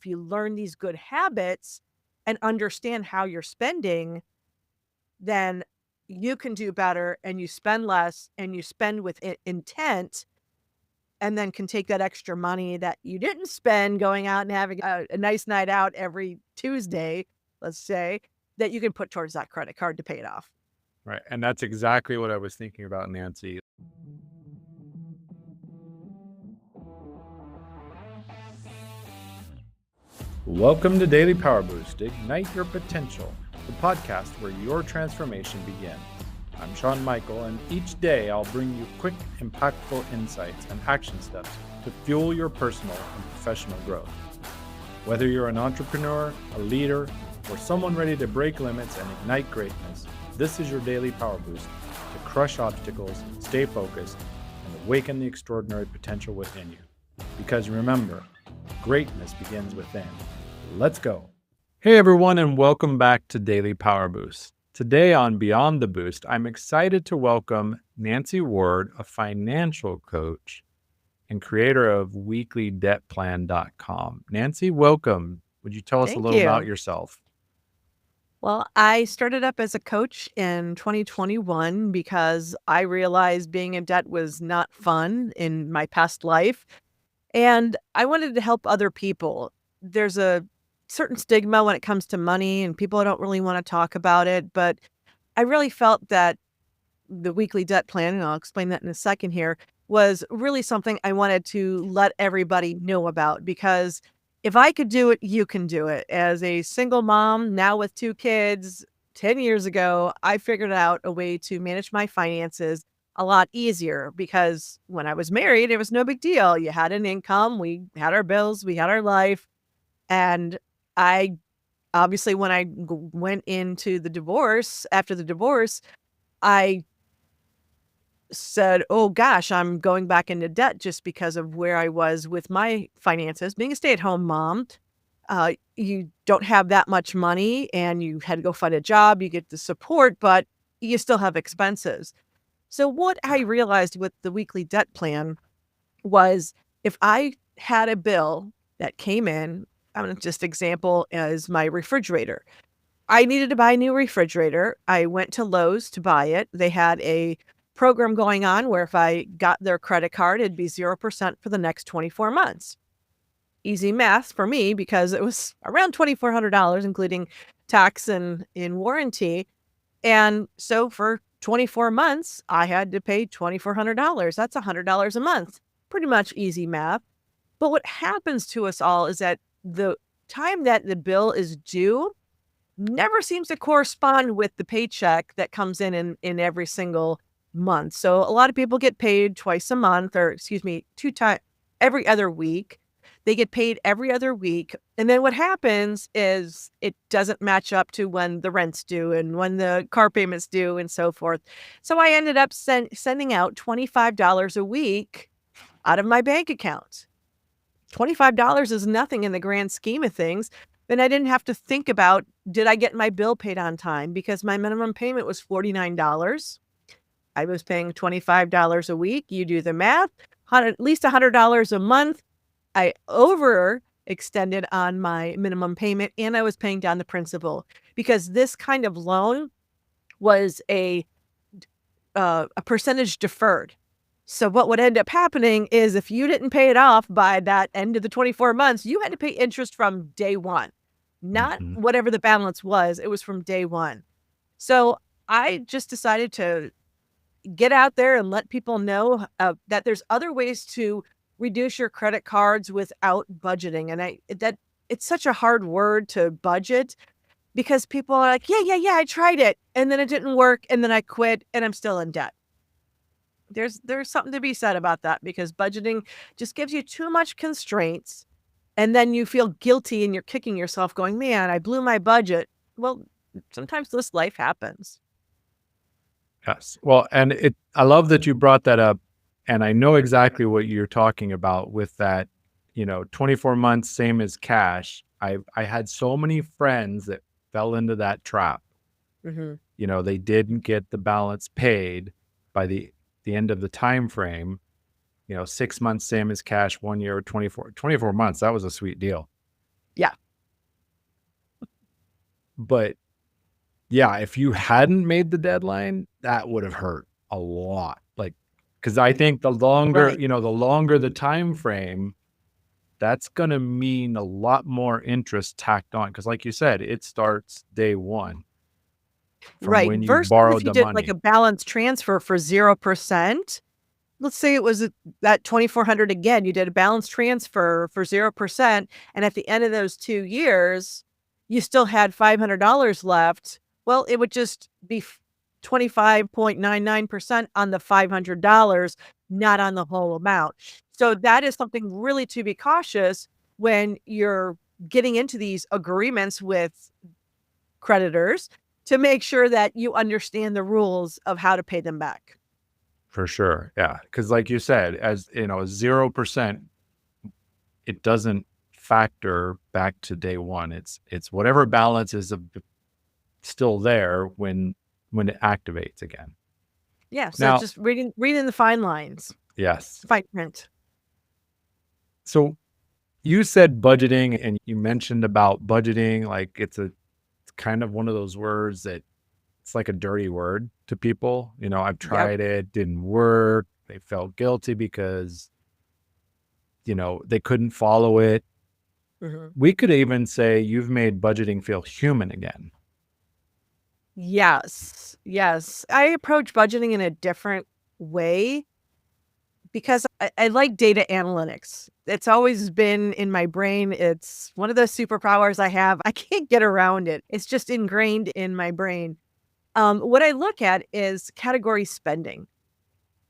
if you learn these good habits and understand how you're spending, then you can do better and you spend less and you spend with intent, and then can take that extra money that you didn't spend going out and having a nice night out every Tuesday, let's say, that you can put towards that credit card to pay it off. Right. And that's exactly what I was thinking about, Nancy. Welcome to Daily Power Boost, Ignite Your Potential, the podcast where your transformation begins. I'm Sean Michael, and each day I'll bring you quick, impactful insights and action steps to fuel your personal and professional growth. Whether you're an entrepreneur, a leader, or someone ready to break limits and ignite greatness, this is your daily power boost to crush obstacles, stay focused, and awaken the extraordinary potential within you. Because remember, greatness begins within. Let's go. Hey everyone, and welcome back to Daily Power Boost. Today on Beyond the Boost, I'm excited to welcome Nancy Ward, a financial coach and creator of weeklydebtplan.com. Nancy, welcome. Would you tell us a Thank little about you. yourself? Well, I started up as a coach in 2021 because I realized being in debt was not fun in my past life. And I wanted to help other people. There's a certain stigma when it comes to money, and people don't really want to talk about it. But I really felt that the weekly debt plan, and I'll explain that in a second here, was really something I wanted to let everybody know about, because if I could do it, you can do it. As a single mom, now with 2 kids, 10 years ago, I figured out a way to manage my finances a lot easier, because when I was married, it was no big deal. You had an income, we had our bills, we had our life. And I obviously, when I went into the divorce, after the divorce, I said, "Oh gosh, I'm going back into debt just because of where I was with my finances." Being a stay-at-home mom, you don't have that much money and you had to go find a job, you get the support, but you still have expenses. So what I realized with the weekly debt plan was, if I had a bill that came in, I'm gonna just example as my refrigerator. I needed to buy a new refrigerator. I went to Lowe's to buy it. They had a program going on where if I got their credit card, it'd be 0% for the next 24 months. Easy math for me, because it was around $2,400, including tax and in warranty. And so for 24 months, I had to pay $2,400. That's $100 a month. Pretty much easy math. But what happens to us all is that the time that the bill is due never seems to correspond with the paycheck that comes in every single month. So a lot of people get paid twice a month, or excuse me, every other week. They get paid every other week. And then what happens is it doesn't match up to when the rent's due and when the car payment's due and so forth. So I ended up sending out $25 a week out of my bank account. $25 is nothing in the grand scheme of things. And I didn't have to think about, did I get my bill paid on time? Because my minimum payment was $49. I was paying $25 a week. You do the math, at least $100 a month. I overextended on my minimum payment, and I was paying down the principal, because this kind of loan was a percentage deferred. So what would end up happening is, if you didn't pay it off by that end of the 24 months, you had to pay interest from day one, not Mhm. whatever the balance was. It was from day one. So I just decided to get out there and let people know that there's other ways to reduce your credit cards without budgeting. And that it's such a hard word, to budget, because people are like, yeah, I tried it and then it didn't work and then I quit and I'm still in debt. There's something to be said about that, because budgeting just gives you too much constraints, and then you feel guilty and you're kicking yourself going, "Man, I blew my budget." Well, sometimes this life happens. Yes. Well, and I love that you brought that up. And I know exactly what you're talking about with that, 24 months, same as cash. I had so many friends that fell into that trap. Mhm. They didn't get the balance paid by the end of the time frame. 6 months, same as cash, 1 year, 24 months. That was a sweet deal. Yeah. But yeah, if you hadn't made the deadline, that would have hurt a lot. Like, because I think the longer, Right. the longer the time frame, that's going to mean a lot more interest tacked on. Because like you said, it starts day one from Right. when you Versus if borrowed you the did like a money. balance transfer for 0%. Let's say it was that 2,400 again, you did a balance transfer for 0%, and at the end of those 2 years, you still had $500 left. Well, it would just be 25.99% on the $500, not on the whole amount. So that is something really to be cautious when you're getting into these agreements with creditors, to make sure that you understand the rules of how to pay them back. For sure. Yeah. Because like you said, as 0%, it doesn't factor back to day one. It's whatever balance is still there when it activates again. Yeah, so Now, just reading the fine lines, yes. fine print. So you said budgeting and you mentioned about budgeting, like it's kind of one of those words that it's like a dirty word to people. I've Yep. tried it, didn't work. They felt guilty because, they couldn't follow it. Mhm. We could even say you've made budgeting feel human again. Yes, yes. I approach budgeting in a different way because I like data analytics. It's always been in my brain. It's one of those superpowers I have. I can't get around it. It's just ingrained in my brain. What I look at is category spending.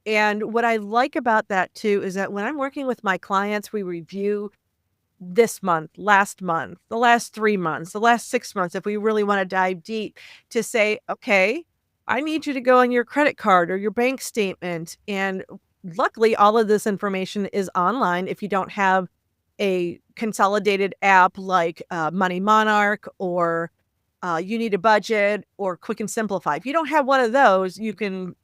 And what I like about that too is that when I'm working with my clients, we review this month, last month, the last 3 months, the last 6 months, if we really wanna dive deep, to say, "Okay, I need you to go on your credit card or your bank statement," and luckily, all of this information is online if you don't have a consolidated app like, Money Monarch or, You Need a Budget or Quick and Simplify. If you don't have one of those, you don't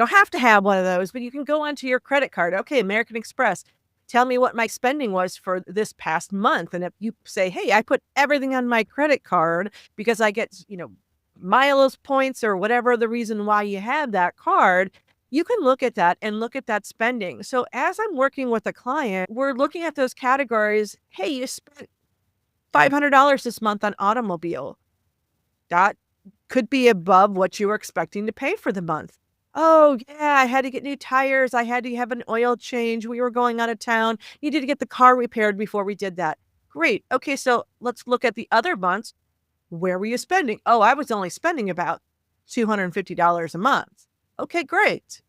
have to have one of those, but you can go onto your credit card. Okay, American Express, tell me what my spending was for this past month. And if you say, hey, I put everything on my credit card because I get, miles points or whatever the reason why you have that card, you can look at that and look at that spending. So as I'm working with a client, we're looking at those categories. Hey, you spent $500 this month on automobile. That could be above what you were expecting to pay for the month. Oh, yeah, I had to get new tires. I had to have an oil change. We were going out of town. Needed to get the car repaired before we did that. Great. Okay, so let's look at the other months. Where were you spending? Oh, I was only spending about $250 a month. Okay, great.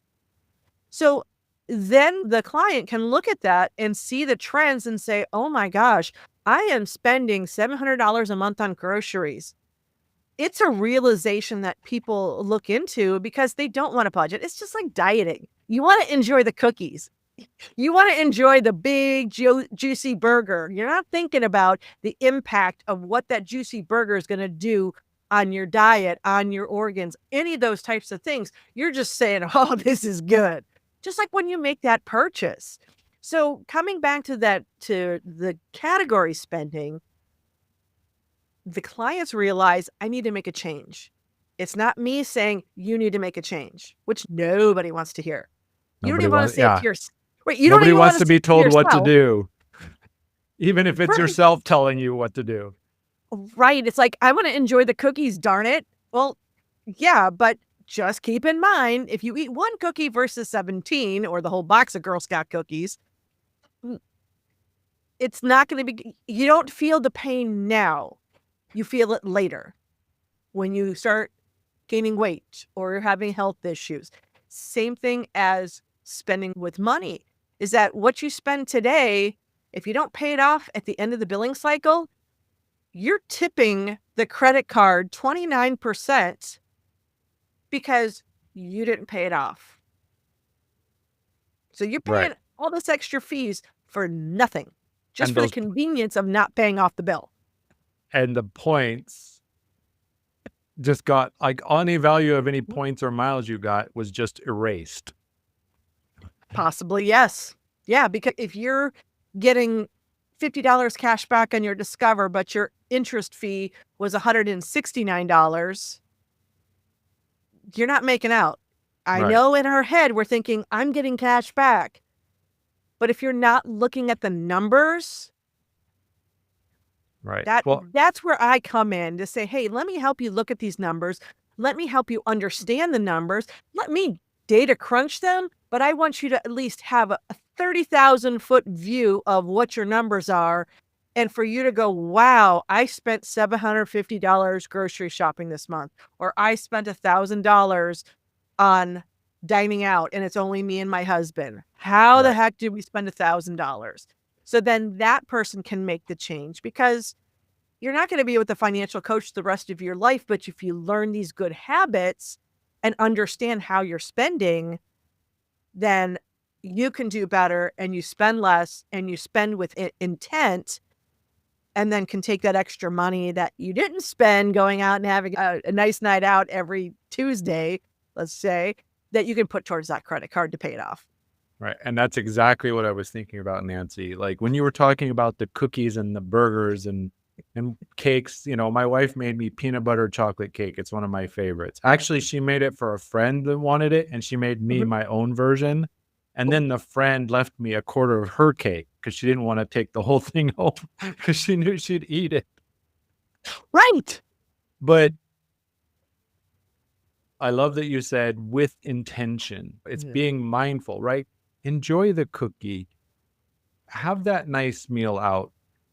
So then the client can look at that and see the trends and say, oh my gosh, I am spending $700 a month on groceries. It's a realization that people look into because they don't want to budget. It's just like dieting. You want to enjoy the cookies. You want to enjoy the big juicy burger. You're not thinking about the impact of what that juicy burger is going to do on your diet, on your organs, any of those types of things. You're just saying, oh, this is good. Just like when you make that purchase. So coming back to the category spending, the clients realize I need to make a change. It's not me saying you need to make a change, which nobody wants to hear. You don't Nobody even want to wants, say it yeah. to yourself. Right, you don't Nobody even wants want to to say be it to told what to yourself. do, even if it's Right, yourself telling you what to do. right. It's like, I want to enjoy the cookies, darn it. Well, yeah, but just keep in mind, if you eat one cookie versus 17 or the whole box of Girl Scout cookies, mm, it's not going to be, you don't feel the pain now. You feel it later when you start gaining weight or you're having health issues. Same thing as spending with money is that what you spend today, if you don't pay it off at the end of the billing cycle, you're tipping the credit card 29% because you didn't pay it off. So you're Right. paying all this extra fees for nothing, just And for the those convenience of not paying off the bill. and the points just got like any value of any points or miles you got was just erased. Possibly, yes. Yeah, because if you're getting $50 cash back on your Discover, but your interest fee was $169, you're not making out. I Right. know in our head we're thinking, I'm getting cash back. But if you're not looking at the numbers, Right. Well, that's where I come in to say, hey, let me help you look at these numbers. Let me help you understand the numbers. Let me data crunch them, but I want you to at least have a 30,000-foot view of what your numbers are. And for you to go, wow, I spent $750 grocery shopping this month, or I spent $1,000 on dining out and it's only me and my husband. How the right. heck did we spend $1,000? So then that person can make the change, because you're not going to be with a financial coach the rest of your life. But if you learn these good habits and understand how you're spending, then you can do better and you spend less and you spend with intent, and then can take that extra money that you didn't spend going out and having a nice night out every Tuesday, let's say, that you can put towards that credit card to pay it off. Right. And that's exactly what I was thinking about, Nancy. Like when you were talking about the cookies and the burgers and cakes, my wife made me peanut butter chocolate cake. It's one of my favorites. Actually, she made it for a friend that wanted it, and she made me Mhm. my own version. And then the friend left me a quarter of her cake because she didn't want to take the whole thing home because she knew she'd eat it. Right. But I love that you said with intention. It's Yeah. being mindful, right? Enjoy the cookie, have that nice meal out.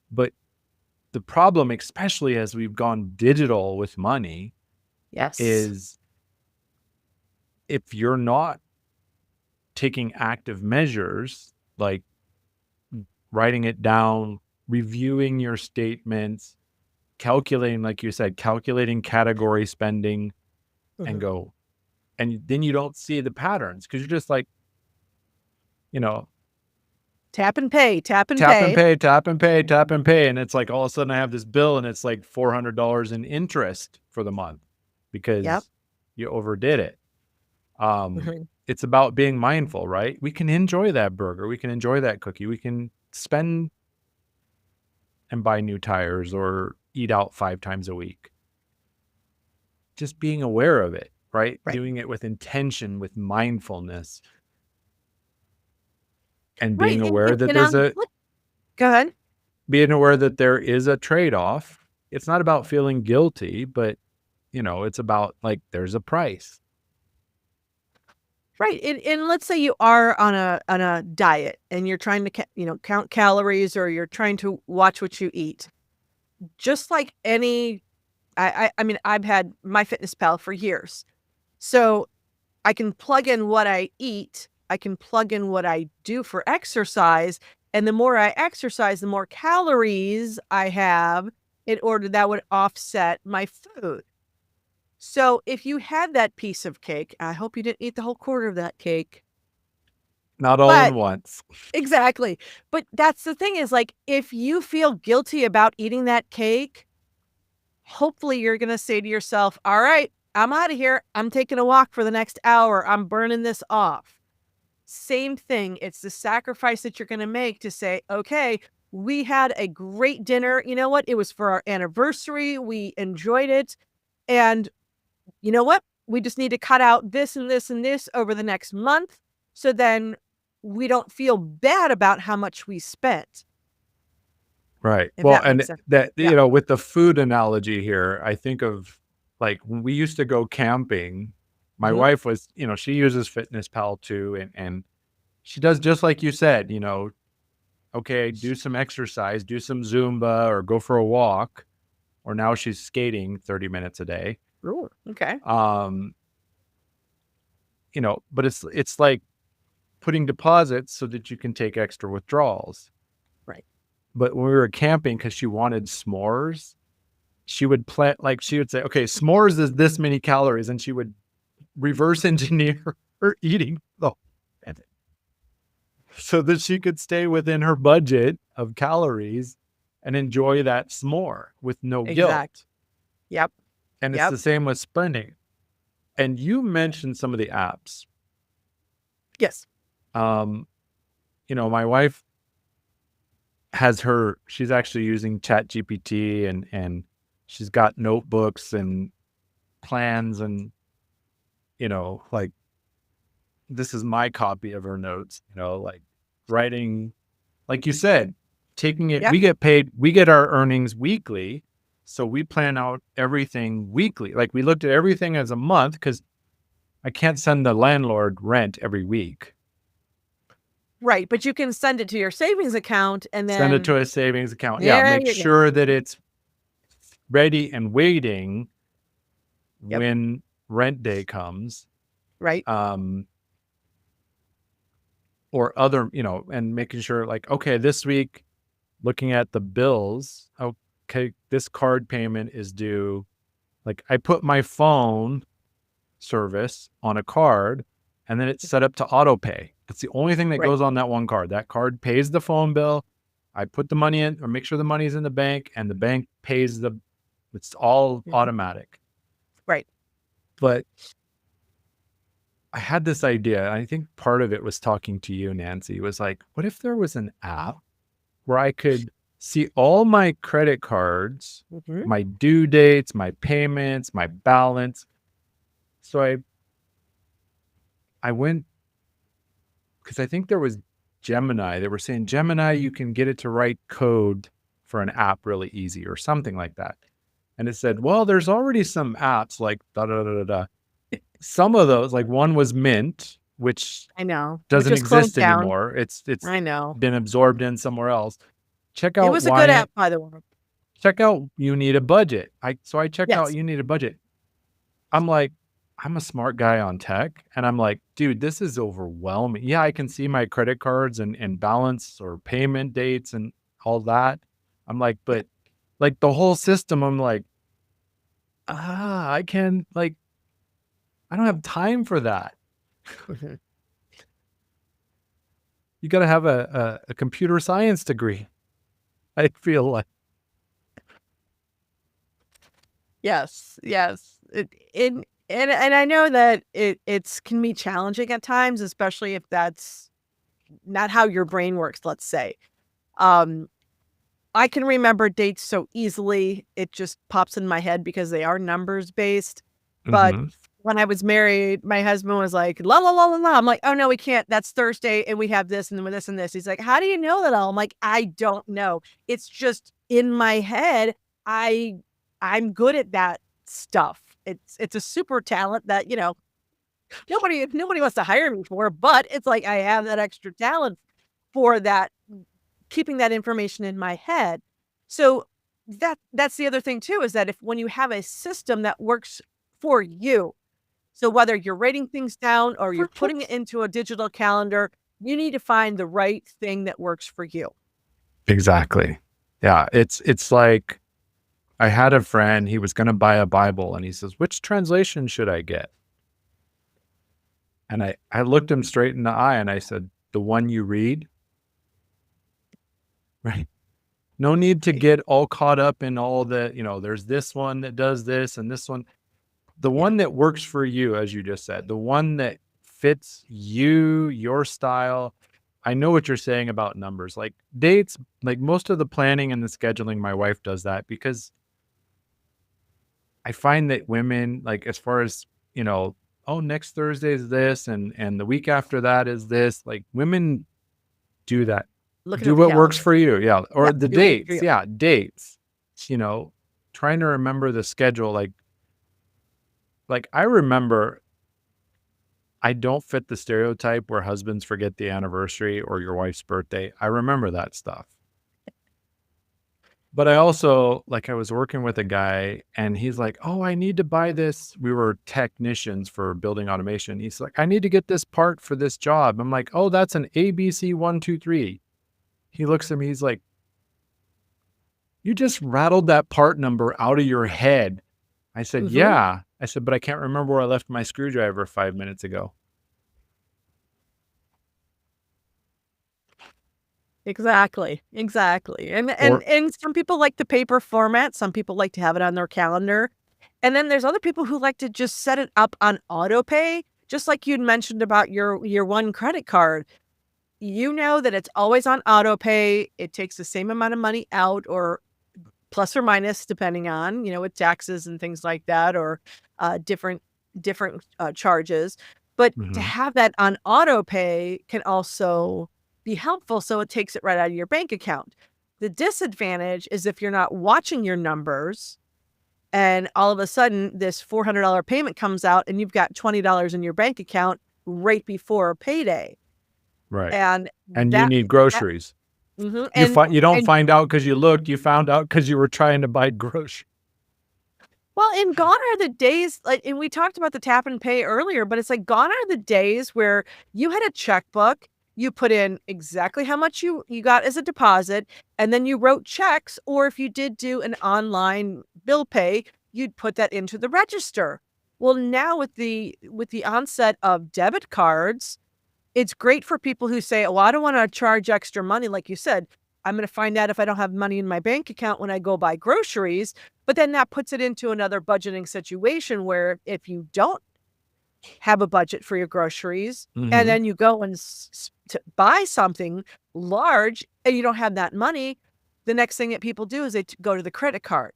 But the problem, especially as we've gone digital with money, Yes. is if you're not taking active measures like writing it down, reviewing your statements, calculating, like you said, calculating category spending, and Mhm. go, and then you don't see the patterns because you're just like, you know, Tap and pay, tap and tap and pay. pay, tap and pay, tap and pay. And it's like all of a sudden I have this bill and it's like $400 in interest for the month Yep. because you overdid it. Mhm. It's about being mindful, right? We can enjoy that burger. We can enjoy that cookie. We can spend and buy new tires or eat out 5 times a week. Just being aware of it, right? Right. Doing it with intention, with mindfulness, and Right. being aware that Go ahead. being aware that there is a trade-off. It's not about feeling guilty, but it's about like there's a price. Right. And let's say you are on a diet and you're trying to count calories, or you're trying to watch what you eat. Just like any I mean, I've had MyFitnessPal for years. So I can plug in what I eat, I can plug in what I do for exercise, and the more I exercise, the more calories I have in order that would offset my food. So if you had that piece of cake, I hope you didn't eat the whole quarter of that cake. Not all in But once. exactly. But that's the thing, is like, if you feel guilty about eating that cake, hopefully you're going to say to yourself, all right, I'm out of here. I'm taking a walk for the next hour. I'm burning this off. Same thing. It's the sacrifice that you're going to make to say, okay, we had a great dinner. You know what? It was for our anniversary. We enjoyed it. And you know what? We just need to cut out this and this and this over the next month. So then we don't feel bad about how much we spent, Right. if Well, that and makes sense. that, Yeah. with the food analogy here, I think of like when we used to go camping, my Mhm. wife was, she uses Fitness Pal too. And she does just like you said, okay, do some exercise, do some Zumba or go for a walk. Or now she's skating 30 minutes a day. Ooh, okay. Um, but it's like putting deposits so that you can take extra withdrawals. Right. But when we were camping, because she wanted s'mores, she would she would say, okay, s'mores is this many calories, and she would reverse engineer her eating so that she could stay within her budget of calories and enjoy that s'more with no Exact. guilt. Yep. And it's Yep. the same with spending. And you mentioned some of the apps. Yes. My wife she's actually using ChatGPT and she's got notebooks and plans and, like, this is my copy of her notes, like writing, like you said, taking it, Yep. we get our earnings weekly. So we plan out everything weekly. Like we looked at everything as a month because I can't send the landlord rent every week. Right. But you can send it to your savings account and Send it then to a savings account. Yeah. there Make you go. sure that it's ready and waiting Yep. when rent day comes. Right. Or other, and making sure like, okay, this week, looking at the bills, okay, this card payment is due. Like I put my phone service on a card and then it's set up to auto pay. It's the only thing that Right. goes on that one card. That card pays the phone bill. I put the money in or make sure the money's in the bank and the bank pays it's all automatic. Right. But I had this idea. I think part of it was talking to you, Nancy. It was like, what if there was an app where I could see all my credit cards, my due dates, my payments, my balance. So I went, because I think there was Gemini. They were saying, Gemini, you can get it to write code for an app really easy or something like that. And it said, well, there's already some apps like da-da-da-da-da. Some of those, like one was Mint, which I know. doesn't Which is closed exist down. anymore. It's I know. been absorbed in somewhere else. Check out It was a good app, by the way. Check out You Need a Budget. So I checked Yes. out You Need a Budget. I'm like, I'm a smart guy on tech. And I'm like, dude, this is overwhelming. Yeah, I can see my credit cards and balance or payment dates and all that. I'm like, but like the whole system, I'm like, I can like, I don't have time for that. You got to have a computer science degree. I feel like. Yes. And I know that it's can be challenging at times, especially if that's not how your brain works, let's say. I can remember dates so easily. It just pops in my head because they are numbers based. But when I was married, my husband was like, la, la, la, la, la. I'm like, oh, no, we can't. That's Thursday. And we have this and this and this. He's like, how do you know that all? I'm like, I don't know. It's just in my head. I'm good at that stuff. It's a super talent that, nobody wants to hire me for, but it's like I have that extra talent for that, keeping that information in my head. So that's the other thing too, is that when you have a system that works for you, so whether you're writing things down or you're putting it into a digital calendar, you need to find the right thing that works for you. Exactly. Yeah. It's like, I had a friend, he was going to buy a Bible and he says, which translation should I get? And I looked him straight in the eye and I said, the one you read. Right. No need to get all caught up in all the, there's this one that does this and this one. The one that works for you, as you just said, the one that fits you, your style. I know what you're saying about numbers, like dates, like most of the planning and the scheduling, my wife does that because I find that women, like as far as, next Thursday is this and the week after that is this, like women do that. Do what works for you. Yeah. Or the dates. Yeah. Dates, trying to remember the schedule. Like I remember, I don't fit the stereotype where husbands forget the anniversary or your wife's birthday. I remember that stuff. But I also, I was working with a guy and he's like, oh, I need to buy this. We were technicians for building automation. He's like, I need to get this part for this job. I'm like, oh, that's an ABC 123. He looks at me, he's like, you just rattled that part number out of your head. I said, yeah. I said, but I can't remember where I left my screwdriver 5 minutes ago. Exactly. And some people like the paper format. Some people like to have it on their calendar. And then there's other people who like to just set it up on auto pay, just like you'd mentioned about your one credit card. you know that it's always on auto pay. It takes the same amount of money out, or plus or minus, depending on, with taxes and things like that, or different charges. But to Mhm. have that on auto pay can also be helpful, so it takes it right out of your bank account. The disadvantage is if you're not watching your numbers and all of a sudden this $400 payment comes out and you've got $20 in your bank account right before payday. Right. And And you that need that groceries. mhm, You don't and find out because you looked, you found out because you were trying to buy groceries. well, and gone are the days, like, and we talked about the tap and pay earlier, but it's like gone are the days where you had a checkbook, you put in exactly how much you got as a deposit, and then you wrote checks, or if you did do an online bill pay, you'd put that into the register. Well, now with the onset of debit cards, it's great for people who say, "Oh, I don't wanna charge extra money," like you said. "I'm gonna find out if I don't have money in my bank account when I go buy groceries," but then that puts it into another budgeting situation where if you don't have a budget for your groceries, and Mhm. then you go and to buy something large and you don't have that money, the next thing that people do is they go to the credit card.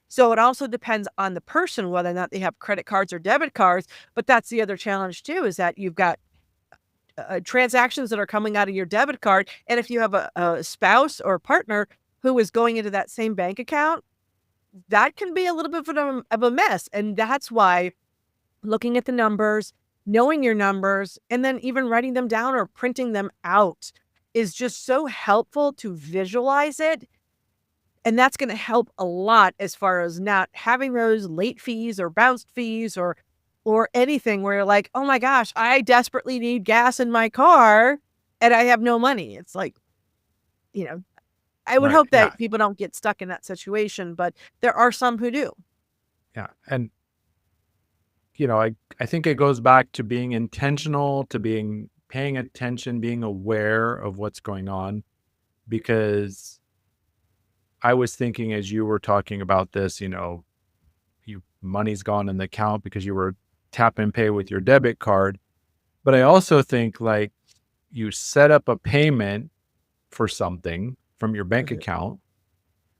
So it also depends on the person whether or not they have credit cards or debit cards, but that's the other challenge too, is that you've got transactions that are coming out of your debit card. And if you have a spouse or partner who is going into that same bank account, that can be a little bit of a mess. And that's why looking at the numbers, knowing your numbers, and then even writing them down or printing them out is just so helpful to visualize it. And that's going to help a lot as far as not having those late fees or bounced fees or anything where you're like, "Oh my gosh, I desperately need gas in my car and I have no money." It's like, you know, I would Right. hope Yeah. that people don't get stuck in that situation, but there are some who do. Yeah. And I think it goes back to being intentional, to paying attention, being aware of what's going on. Because I was thinking as you were talking about this, you money's gone in the account because you were tap and pay with your debit card. But I also think like you set up a payment for something from your bank Mhm. account,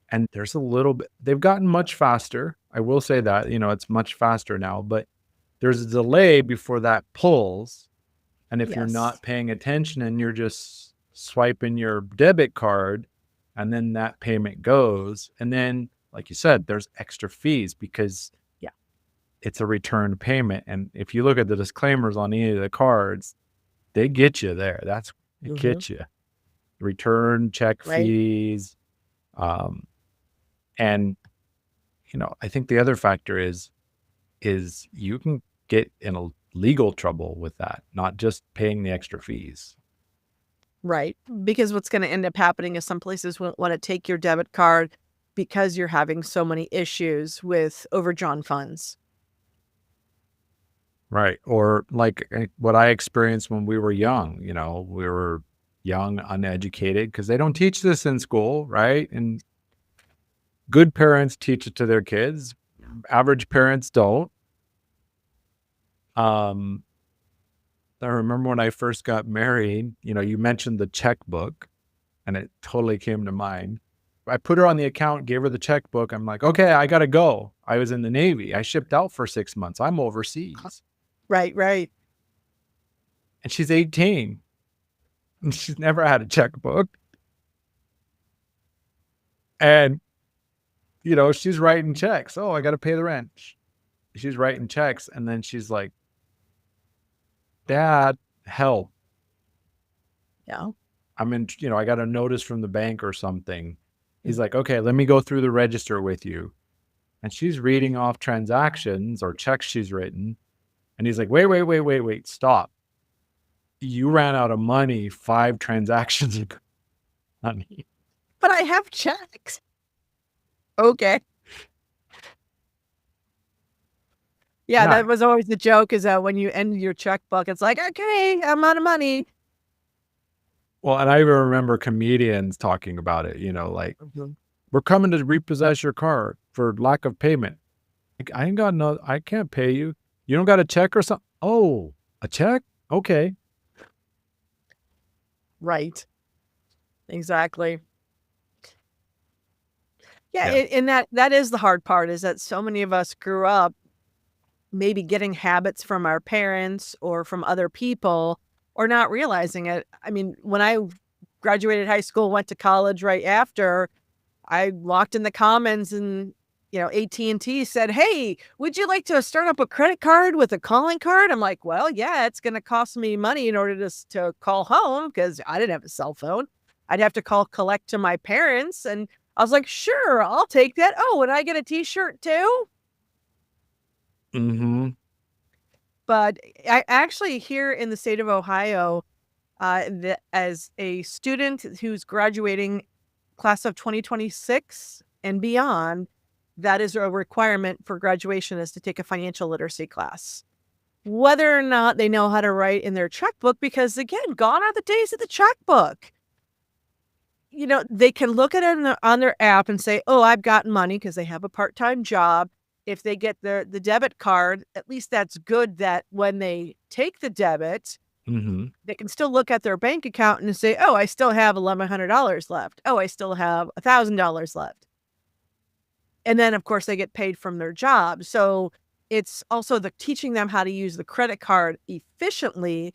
and there's a little bit, they've gotten much faster. I will say that, it's much faster now, but there's a delay before that pulls. And if you're Yes. not paying attention and you're just swiping your debit card and then that payment goes, and then, like you said, there's extra fees because Yeah. it's a return payment. And if you look at the disclaimers on any of the cards, they get you there. It Mhm. gets you. Return check Right. fees. And, I think the other factor is you can get in a legal trouble with that, not just paying the extra fees. Right. Because what's going to end up happening is some places won't want to take your debit card because you're having so many issues with overdrawn funds. Right. Or like what I experienced when we were young, we were young, uneducated because they don't teach this in school, right? And good parents teach it to their kids. Average parents don't. Um, I remember when I first got married, you mentioned the checkbook and it totally came to mind. I put her on the account, gave her the checkbook. I'm like, okay, I got to go. I was in the Navy. I shipped out for 6 months. I'm overseas. Right, right. And she's 18 and she's never had a checkbook. And, she's writing checks. Oh, I got to pay the rent. She's writing checks. And then she's like, Dad, help. Yeah. I got a notice from the bank or something. He's Mm. like, okay, let me go through the register with you. And she's reading off transactions or checks she's written. And he's like, wait, stop. You ran out of money 5 transactions ago, honey. But I have checks. Okay. Yeah, Yeah. that was always the joke, is that when you end your checkbook, it's like, "Okay, I'm out of money." Well, and I even remember comedians talking about it, like, Mhm. we're coming to repossess your car for lack of payment. Like, I can't pay you. You don't got a check or something? Oh, a check? Okay. Right. Exactly. Yeah, Yeah. and that is the hard part, is that so many of us grew up maybe getting habits from our parents or from other people or not realizing it. I mean, when I graduated high school, went to college right after, I walked in the commons and, AT&T said, "Hey, would you like to start up a credit card with a calling card?" I'm like, "Well, yeah, it's going to cost me money in order to call home because I didn't have a cell phone. I'd have to call collect to my parents." And I was like, "Sure, I'll take that. Oh, and I get a t-shirt too?" Mm-hmm. But I actually here in the state of Ohio, as a student who's graduating class of 2026 and beyond, that is a requirement for graduation is to take a financial literacy class. Whether or not they know how to write in their checkbook, because again, gone are the days of the checkbook. They can look at it on their app and say, "Oh, I've got money," because they have a part-time job. If they get the debit card, at least that's good that when they take the debit, Mm-hmm. they can still look at their bank account and say, "Oh, I still have $1,100 left. Oh, I still have $1,000 left." And then, of course, they get paid from their job. So it's also teaching them how to use the credit card efficiently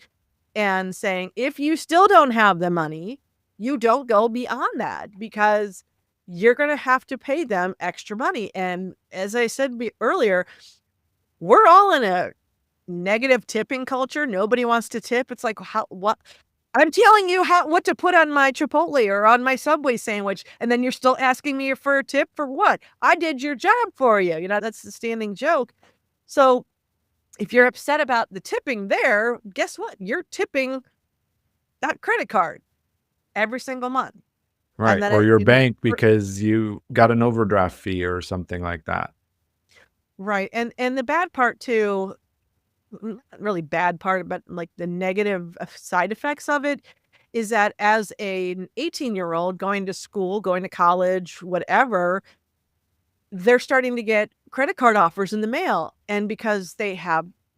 and saying, if you still don't have the money, you don't go beyond that because you're going to have to pay them extra money. And as I said earlier, we're all in a negative tipping culture. Nobody wants to tip. It's like, what? I'm telling you what to put on my Chipotle or on my Subway sandwich, and then you're still asking me for a tip for what? I did your job for you. That's the standing joke. So if you're upset about the tipping there, guess what? You're tipping that credit card every single month. And Right. then Or your bank because you got an overdraft fee or something like that. right. And the bad part too, not really bad part, but like the negative side effects of it is that as an 18-year-old going to school, going to college, whatever, they're starting to get credit card offers in the mail. And because they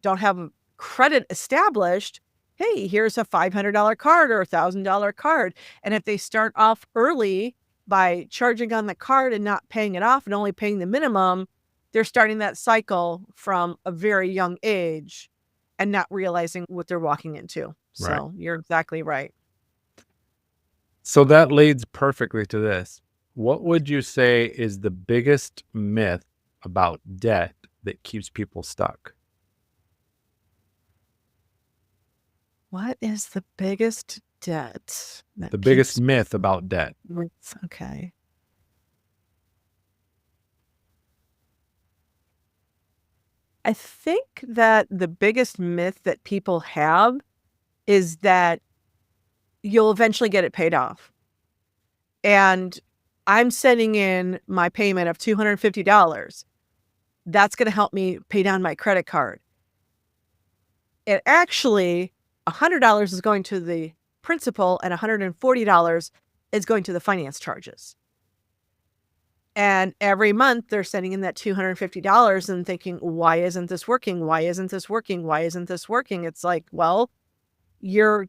don't have credit established, hey, here's a $500 card or $1,000 card. And if they start off early by charging on the card and not paying it off and only paying the minimum, they're starting that cycle from a very young age and not realizing what they're walking into. Right. So you're exactly right. So that leads perfectly to this. What would you say is the biggest myth about debt that keeps people stuck? What is the biggest debt that The biggest keeps myth about debt. okay. I think that the biggest myth that people have is that you'll eventually get it paid off. And I'm sending in my payment of $250. That's going to help me pay down my credit card. And actually, $100 is going to the principal and $140 is going to the finance charges. And every month they're sending in that $250 and thinking, why isn't this working? Why isn't this working? Why isn't this working? It's like, well, you're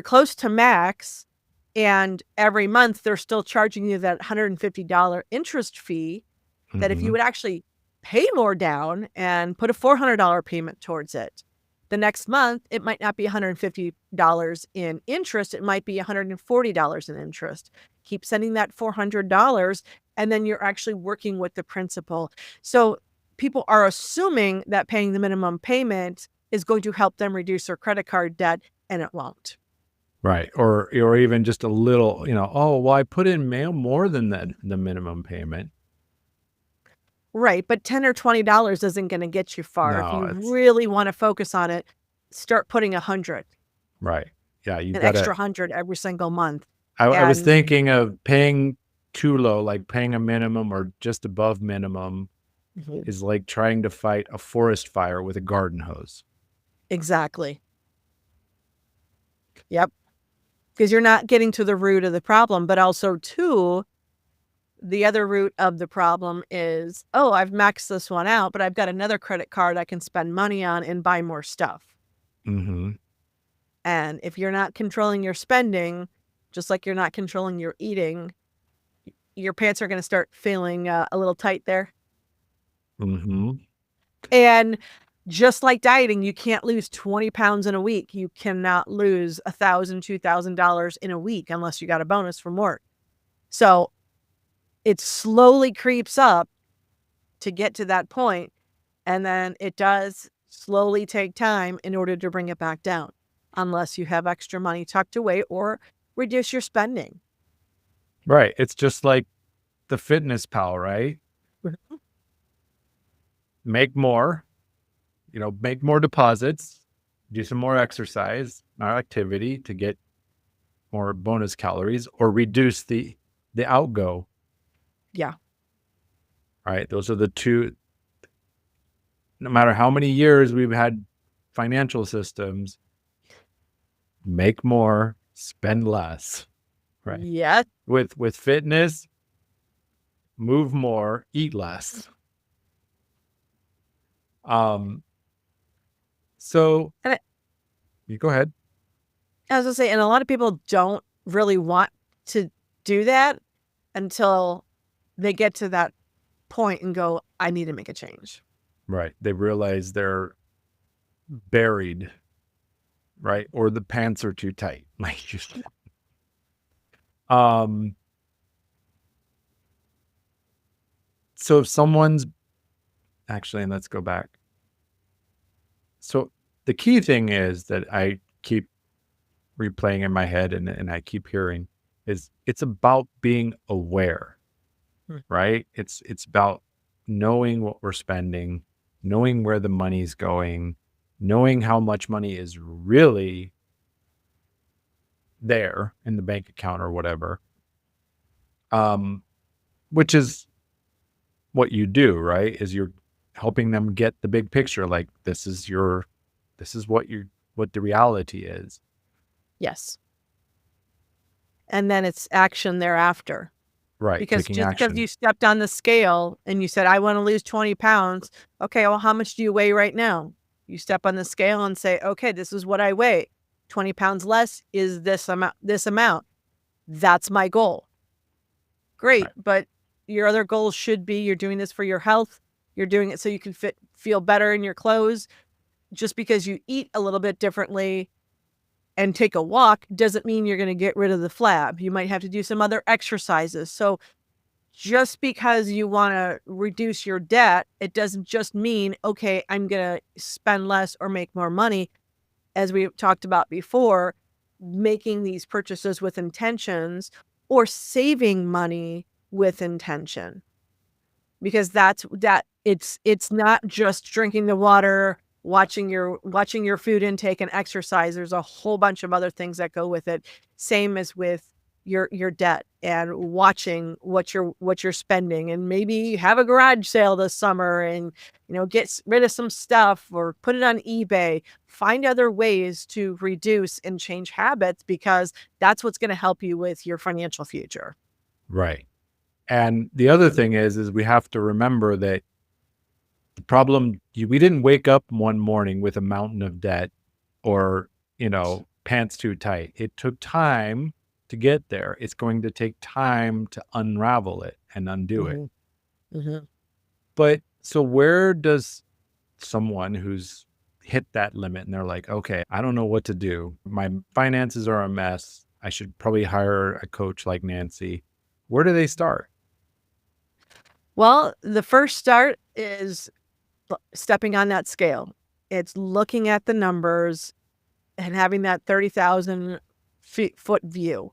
close to max. And every month they're still charging you that $150 interest fee that if you would actually pay more down and put a $400 payment towards it, the next month, it might not be $150 in interest. It might be $140 in interest. Keep sending that $400, and then you're actually working with the principal. So people are assuming that paying the minimum payment is going to help them reduce their credit card debt, and it won't. Right. Or even just a little, oh, well, I put in more than the minimum payment. Right, but $10 or $20 isn't gonna get you far. If you really wanna focus on it, start putting 100. Right. Yeah, you've An got extra 100 every single month. I was thinking of paying too low, like paying a minimum or just above minimum is like trying to fight a forest fire with a garden hose. Exactly. Yep. Because you're not getting to the root of the problem, but also too, the other root of the problem is, oh, I've maxed this one out, but I've got another credit card I can spend money on and buy more stuff. Mm-hmm. And if you're not controlling your spending, just like you're not controlling your eating, your pants are going to start feeling a little tight there. Mm-hmm. And just like dieting, you can't lose 20 pounds in a week. You cannot lose $1,000, $2,000 in a week unless you got a bonus from work. So it slowly creeps up to get to that point, and then it does slowly take time in order to bring it back down, unless you have extra money tucked away or reduce your spending. Right. It's just like the fitness pal, right? Make more, make more deposits, do some more exercise or activity to get more bonus calories, or reduce the outgo. Yeah. Right. Those are the two. No matter how many years we've had financial systems, make more, spend less. Right. Yeah. With fitness, move more, eat less. So you go ahead. I was gonna say, and a lot of people don't really want to do that until they get to that point and go, I need to make a change. Right. They realize they're buried, right? Or the pants are too tight. Like you said. So if someone's actually, and let's go back. So the key thing is that I keep replaying in my head and I keep hearing is it's about being aware, right? It's about knowing what we're spending, knowing where the money's going, knowing how much money is really there in the bank account or whatever, which is what you do, right? Is you're helping them get the big picture. Like this is what the reality is. Yes. And then it's action thereafter. Right. Because just because you stepped on the scale and you said, I want to lose 20 pounds. Okay, well, how much do you weigh right now? You step on the scale and say, okay, this is what I weigh. 20 pounds less is this amount. That's my goal. Great. Right. But your other goals should be you're doing this for your health. You're doing it so you can feel better in your clothes. Just because you eat a little bit differently and take a walk doesn't mean you're going to get rid of the flab. You might have to do some other exercises. So just because you want to reduce your debt, it doesn't just mean, okay, I'm going to spend less or make more money. As we talked about before, making these purchases with intentions or saving money with intention. Because it's not just drinking the water, watching your food intake and exercise. There's a whole bunch of other things that go with it. Same as with your debt and watching what you're spending, and maybe have a garage sale this summer and get rid of some stuff or put it on eBay. Find other ways to reduce and change habits, because that's what's going to help you with your financial future. Right. And the other thing is we have to remember that the problem, we didn't wake up one morning with a mountain of debt or, pants too tight. It took time to get there. It's going to take time to unravel it and undo it. Mm-hmm. But so where does someone who's hit that limit and they're like, okay, I don't know what to do. My finances are a mess. I should probably hire a coach like Nancy. Where do they start? Well, the first start is stepping on that scale. It's looking at the numbers and having that 30,000 foot view,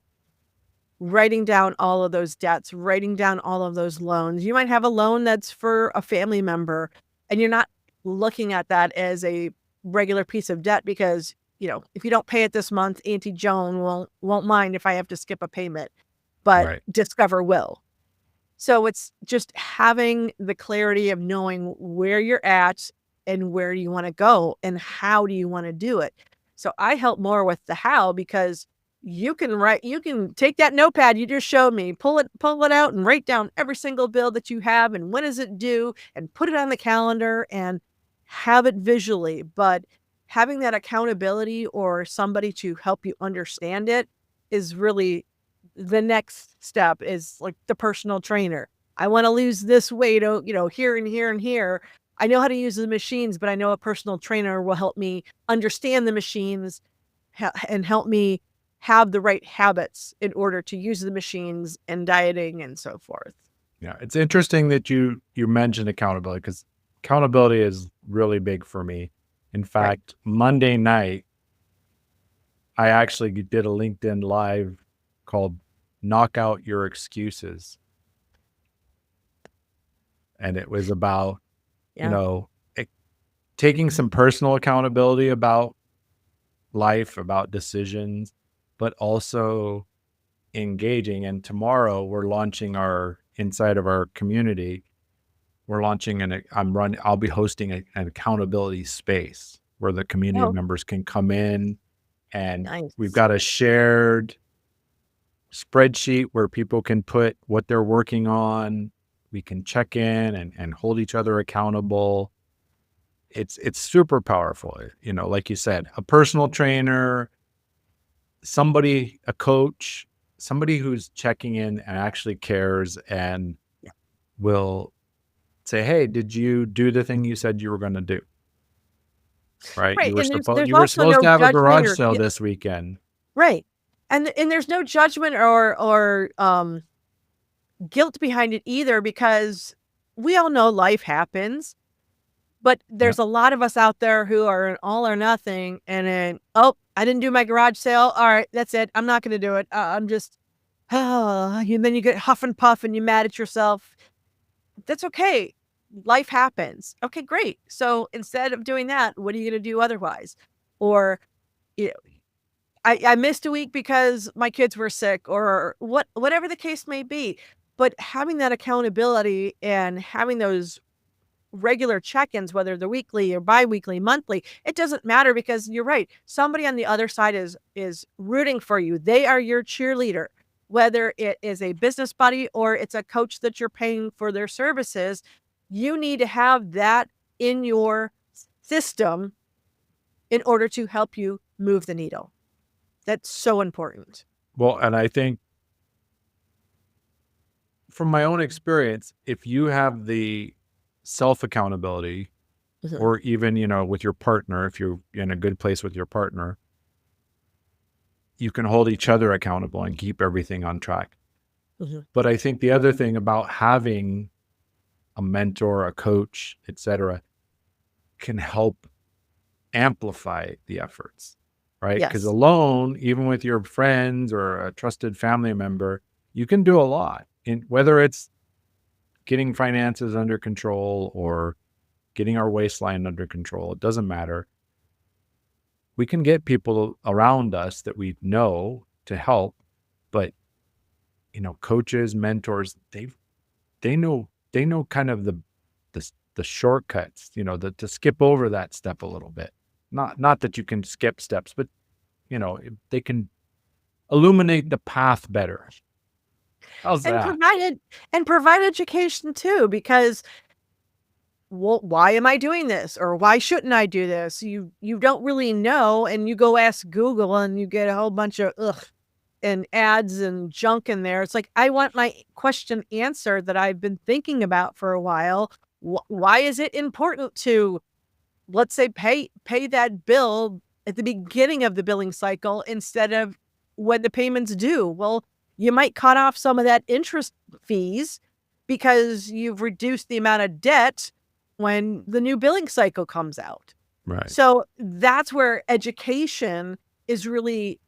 writing down all of those debts, writing down all of those loans. You might have a loan that's for a family member, and you're not looking at that as a regular piece of debt because, if you don't pay it this month, Auntie Joan won't mind if I have to skip a payment, but right. Discover will. So it's just having the clarity of knowing where you're at and where you want to go and how do you want to do it. So I help more with the how, because you can take that notepad you just showed me, pull it out and write down every single bill that you have and when is it due, and put it on the calendar and have it visually. But having that accountability or somebody to help you understand it is really the next step, is like the personal trainer. I want to lose this weight, here and here and here. I know how to use the machines, but I know a personal trainer will help me understand the machines and help me have the right habits in order to use the machines and dieting and so forth. Yeah, it's interesting that you mentioned accountability, because accountability is really big for me. In Right. fact, Monday night, I actually did a LinkedIn Live called Knock Out Your Excuses. And it was about, Yeah. taking some personal accountability about life, about decisions, but also engaging. And tomorrow we're launching inside of our community, we're launching I'll be hosting an accountability space where the community Oh, members can come in, and we've nice. got a shared spreadsheet where people can put what they're working on. We can check in and hold each other accountable. It's super powerful. Like you said, a personal trainer, a coach, somebody who's checking in and actually cares and Yeah. will say, "Hey, did you do the thing you said you were going to do?" Right? Right, and there's You were also supposed no to have a judgment garage or sale this weekend. right. And there's no judgment or guilt behind it either, because we all know life happens, but Yep. there's a lot of us out there who are an all or nothing, and then, "Oh, I didn't do my garage sale. Alright, that's it. I'm not gonna do it. I'm just" and then you get huff and puff and you're mad at yourself. That's okay. Life happens. Okay, great. So instead of doing that, what are you gonna do otherwise? Or, you know, I missed a week because my kids were sick, or whatever the case may be. But having that accountability and having those regular check-ins, whether they're weekly or biweekly, monthly, it doesn't matter, because you're right. Somebody on the other side is rooting for you. They are your cheerleader. Whether it is a business buddy or it's a coach that you're paying for their services, you need to have that in your system in order to help you move the needle. That's so important. Well, and I think from my own experience, if you have the self accountability, Mhm. or even, with your partner, if you're in a good place with your partner, you can hold each other accountable and keep everything on track. Mhm. But I think the other thing about having a mentor, a coach, etc., can help amplify the efforts, right? Because Yes. alone, even with your friends or a trusted family member, you can do a lot. Whether it's getting finances under control or getting our waistline under control, it doesn't matter. We can get people around us that we know to help, but coaches, mentors, they know kind of the shortcuts, to skip over that step a little bit. Not that you can skip steps, but they can illuminate the path better. How's And that? provide education too, because, well, why am I doing this? Or why shouldn't I do this? You don't really know, and you go ask Google and you get a whole bunch of ugh and ads and junk in there. It's like, I want my question answered that I've been thinking about for a while. Why is it important to, let's say, pay that bill at the beginning of the billing cycle instead of when the payment's due? Well, you might cut off some of that interest fees because you've reduced the amount of debt when the new billing cycle comes out. Right. So that's where education is really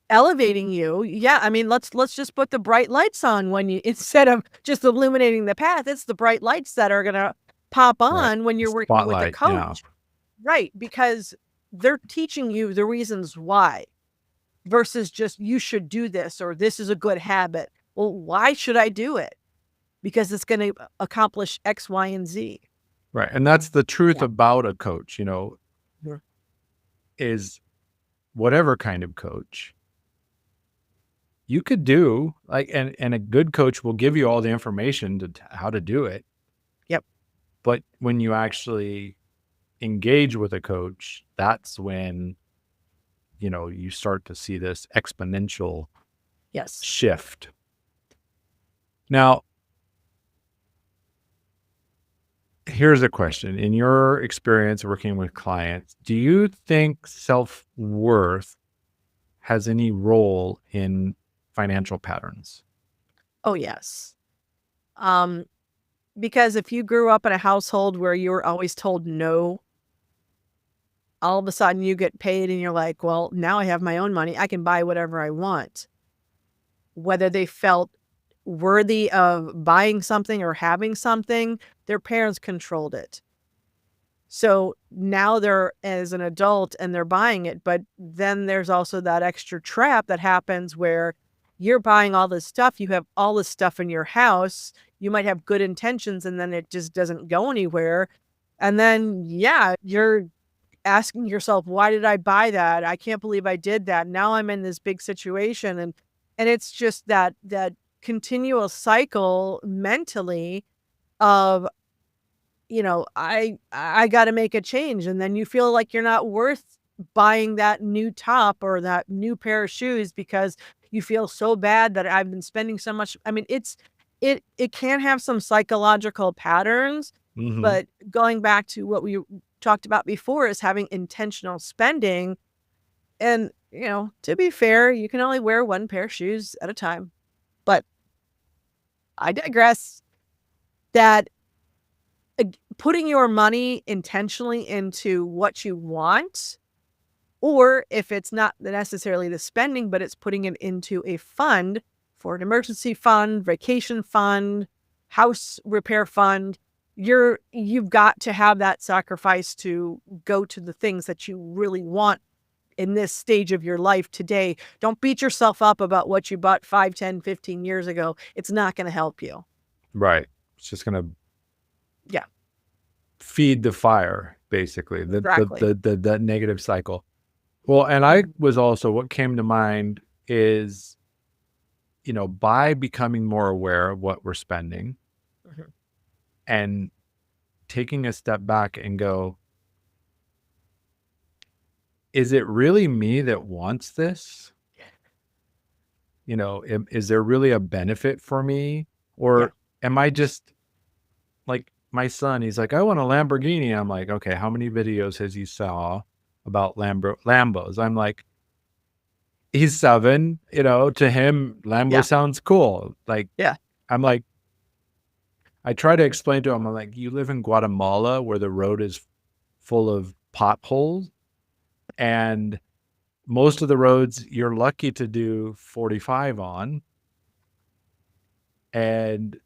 elevating you. Yeah, I mean, let's just put the bright lights on when you instead of just illuminating the path, it's the bright lights that are gonna pop Right. on when you're working with a Spotlight. Yeah. coach. Right, because they're teaching you the reasons why versus just, "You should do this," or, "This is a good habit." Well, why should I do it? Because it's gonna accomplish X, Y, and Z. Right. And that's the truth Yeah. about a coach, Sure. is whatever kind of coach you could do, like, and a good coach will give you all the information to how to do it. Yep. But when you actually engage with a coach, that's when, you start to see this exponential Yes. shift. Now, here's a question. In your experience working with clients, do you think self-worth has any role in financial patterns? Oh, yes. Um, because if you grew up in a household where you were always told no, all of a sudden you get paid and you're like, well, now I have my own money. I can buy whatever I want. Whether they felt worthy of buying something or having something, their parents controlled it. So now they're as an adult and they're buying it, but then there's also that extra trap that happens where you're buying all this stuff, you have all this stuff in your house, you might have good intentions and then it just doesn't go anywhere. And then, yeah, you're asking yourself, why did I buy that? I can't believe I did that. Now I'm in this big situation. And it's just that continual cycle mentally of, I got to make a change. And then you feel like you're not worth buying that new top or that new pair of shoes because you feel so bad that I've been spending so much. I mean, it can have some psychological patterns, Mm-hmm. but going back to what we talked about before is having intentional spending. And, to be fair, you can only wear one pair of shoes at a time. But I digress. That putting your money intentionally into what you want, or if it's not necessarily the spending, but it's putting it into a fund for an emergency fund, vacation fund, house repair fund, you've got to have that sacrifice to go to the things that you really want in this stage of your life today. Don't beat yourself up about what you bought 5, 10, 15 years ago. It's not going to help you. Right. It's just going to Yeah, feed the fire, basically, exactly. the negative cycle. Well, and I was also, what came to mind is, by becoming more aware of what we're spending Mhm. and taking a step back and go, is it really me that wants this? Is there really a benefit for me? Yeah. Or am I just like my son? He's like, I want a Lamborghini. I'm like, okay, how many videos has he saw about Lambos? I'm like, he's 7, to him, Lambo Yeah. sounds cool. Like, Yeah. I'm like, I try to explain to him, I'm like, you live in Guatemala where the road is full of potholes, and most of the roads you're lucky to do 45 on, and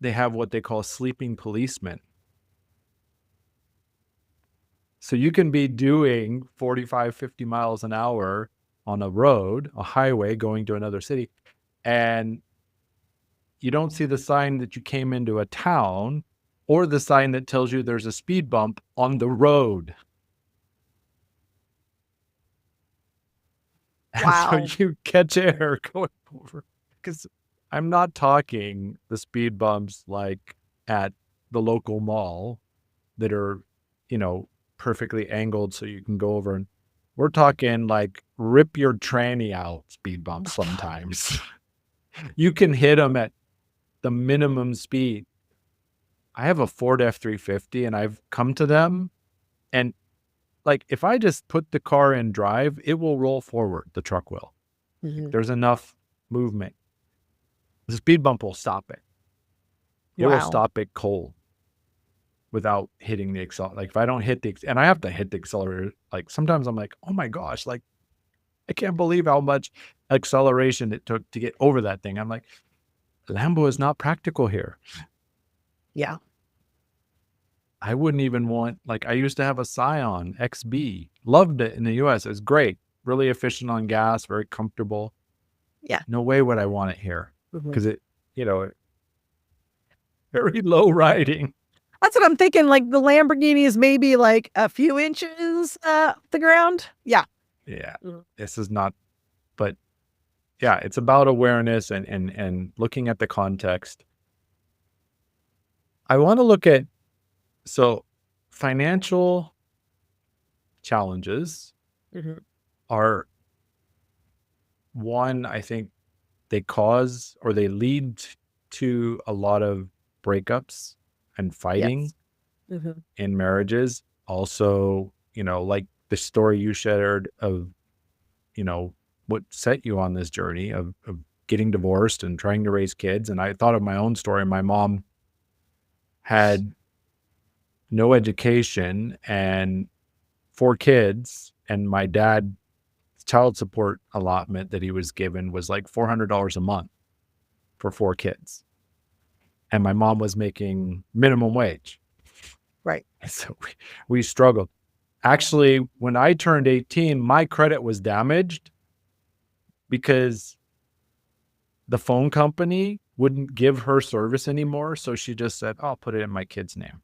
they have what they call sleeping policemen. So you can be doing 45, 50 miles an hour on a road, a highway going to another city, and you don't see the sign that you came into a town or the sign that tells you there's a speed bump on the road. And so Wow. you catch air going over, because I'm not talking the speed bumps like at the local mall that are, perfectly angled so you can go over, and we're talking like rip your tranny out speed bumps sometimes. You can hit them at the minimum speed. I have a Ford F-350 and I've come to them, and like, if I just put the car in drive, it will roll forward, the truck will. Like, Mhm. there's enough movement. The speed bump will stop it. It will Wow. stop it cold without hitting the accelerator. Like, if I don't hit and I have to hit the accelerator, like, sometimes I'm like, oh my gosh, like, I can't believe how much acceleration it took to get over that thing. I'm like, Lambo is not practical here. Yeah. I wouldn't even want, like, I used to have a Scion XB. Loved it in the US. It was great. Really efficient on gas, very comfortable. Yeah. No way would I want it here, Mhm. because very low riding. That's what I'm thinking, like, the Lamborghini is maybe, like, a few inches, off the ground? Yeah. Yeah, Mhm. this is not, but yeah, it's about awareness and looking at the context. I want to look at, so financial challenges Mhm. are one, I think they cause or they lead to a lot of breakups and fighting Yes. Mhm. in marriages. Also, like the story you shared of, what set you on this journey of getting divorced and trying to raise kids. And I thought of my own story. My mom had no education and 4 kids, and my dad child support allotment that he was given was like $400 a month for 4 kids. And my mom was making minimum wage. Right. So we struggled. Actually, when I turned 18, my credit was damaged because the phone company wouldn't give her service anymore. So she just said, I'll put it in my kid's name.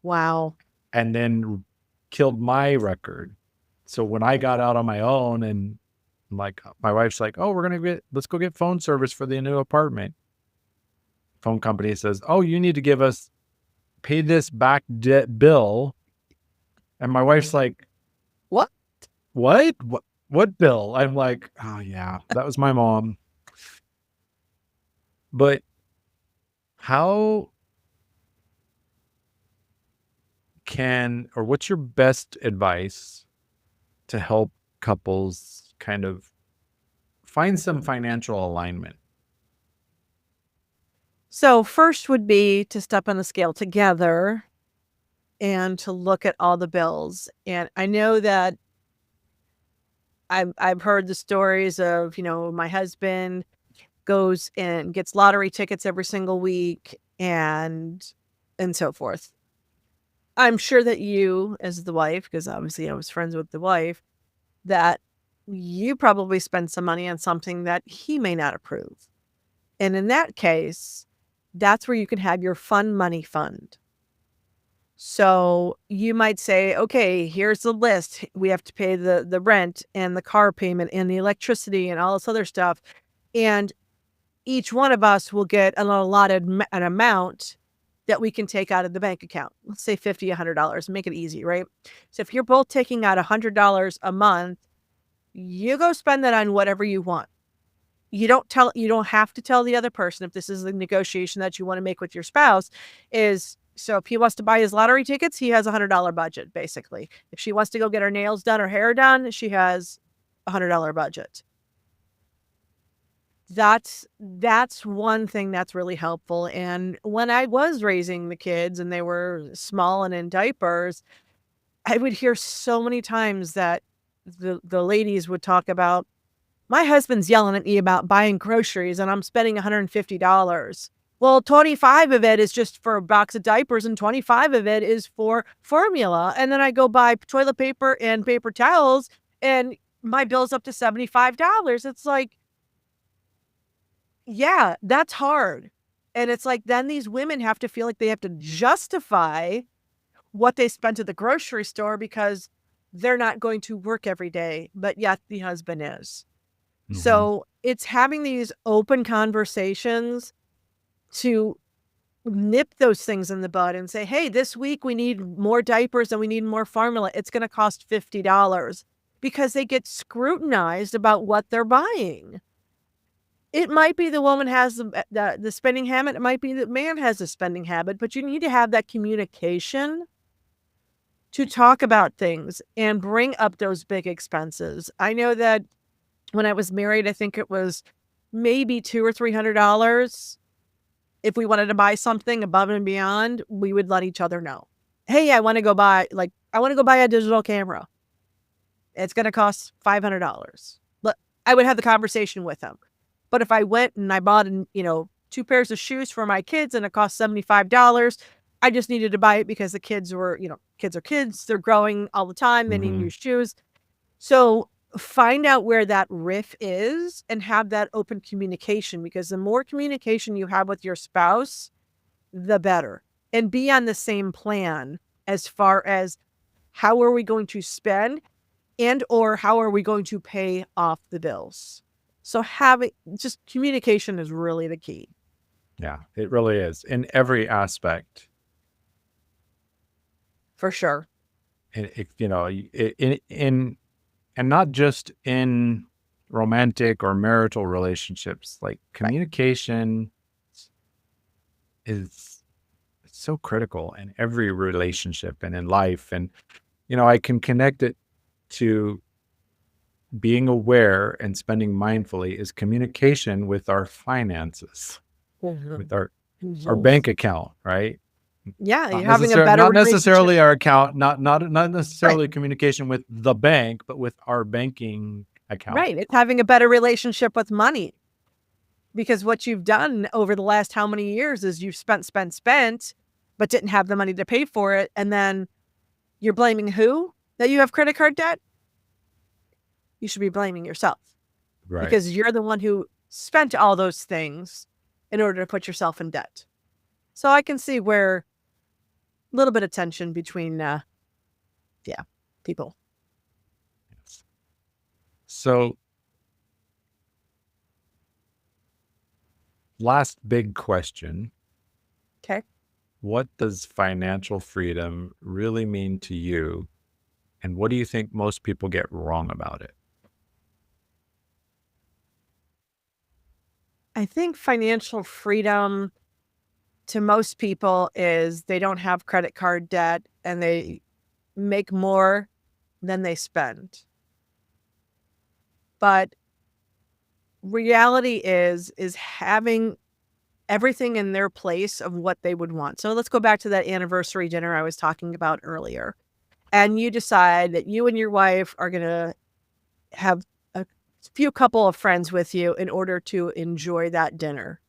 Wow. And then killed my record. So when I got out on my own and like my wife's like, oh, let's go get phone service for the new apartment. Phone company says, oh, you need to pay this back debt bill. And my wife's like, What? what? What bill? I'm like, oh yeah, that was my mom. But how what's your best advice to help couples kind of find some financial alignment? So first would be to step on the scale together and to look at all the bills. And I know that I've heard the stories of, my husband goes and gets lottery tickets every single week and so forth. I'm sure that you, as the wife, because obviously I was friends with the wife, that you probably spend some money on something that he may not approve. And in that case, that's where you can have your fun money fund. So you might say, okay, here's the list. We have to pay the rent and the car payment and the electricity and all this other stuff. And each one of us will get an allotted an amount that we can take out of the bank account. Let's say $50, $100, make it easy, right? So if you're both taking out $100 a month, you go spend that on whatever you want. You don't have to tell the other person if this is the negotiation that you want to make with your spouse so if he wants to buy his lottery tickets, he has $100 budget, basically. If she wants to go get her nails done or hair done, she has $100 budget. That's one thing that's really helpful. And when I was raising the kids and they were small and in diapers, I would hear so many times that the ladies would talk about, my husband's yelling at me about buying groceries and I'm spending $150. Well, 25 of it is just for a box of diapers and 25 of it is for formula. And then I go buy toilet paper and paper towels and my bill's up to $75. It's like, yeah, that's hard. And it's like, then these women have to feel like they have to justify what they spent at the grocery store because they're not going to work every day, but yet the husband is. Mhm. So it's having these open conversations to nip those things in the bud and say, hey, this week we need more diapers and we need more formula. It's going to cost $50 because they get scrutinized about what they're buying. It might be the woman has the spending habit. It might be the man has a spending habit, but you need to have that communication to talk about things and bring up those big expenses. I know that when I was married, I think it was maybe $200 or $300. If we wanted to buy something above and beyond, we would let each other know. Hey, I want to go buy a digital camera. It's going to cost $500. But I would have the conversation with him. But if I went and I bought, 2 pairs of shoes for my kids and it cost $75, I just needed to buy it because the kids were, kids are kids. They're growing all the time. They need new shoes. So find out where that riff is and have that open communication, because the more communication you have with your spouse, the better. And be on the same plan as far as how are we going to spend and or how are we going to pay off the bills. So just communication is really the key. Yeah, it really is in every aspect. For sure. And not just in romantic or marital relationships, like Right. communication is so critical in every relationship and in life. And, I can connect it to being aware and spending mindfully is communication with our finances, with Mhm. our bank account, right? Yeah, Not you're having a better not relationship. necessarily our account, not Right. necessarily communication with the bank, but with our banking account. Right. It's having a better relationship with money, because what you've done over the last how many years is you've spent, but didn't have the money to pay for it. And then you're blaming who that you have credit card debt? You should be blaming yourself, Right. because you're the one who spent all those things in order to put yourself in debt. So I can see where a little bit of tension between, yeah, people. Yes. So, last big question. Okay. What does financial freedom really mean to you? And what do you think most people get wrong about it? I think financial freedom to most people is they don't have credit card debt and they make more than they spend. But reality is having everything in their place of what they would want. So let's go back to that anniversary dinner I was talking about earlier. And you decide that you and your wife are going to have a few couple of friends with you in order to enjoy that dinner.